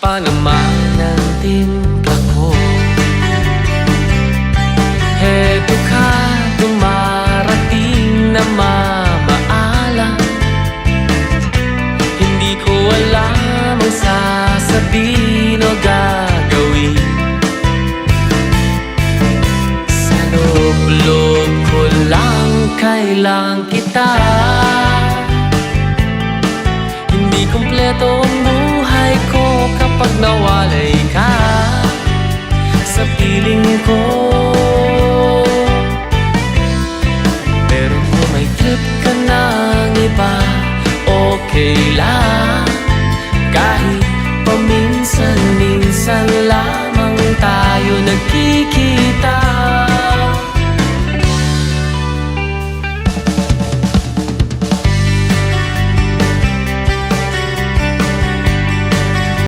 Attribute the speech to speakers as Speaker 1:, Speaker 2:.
Speaker 1: pa naman ang timpla ko. Heto ka, dumarating na mamaalam. Hindi ko alam ang sasabihin.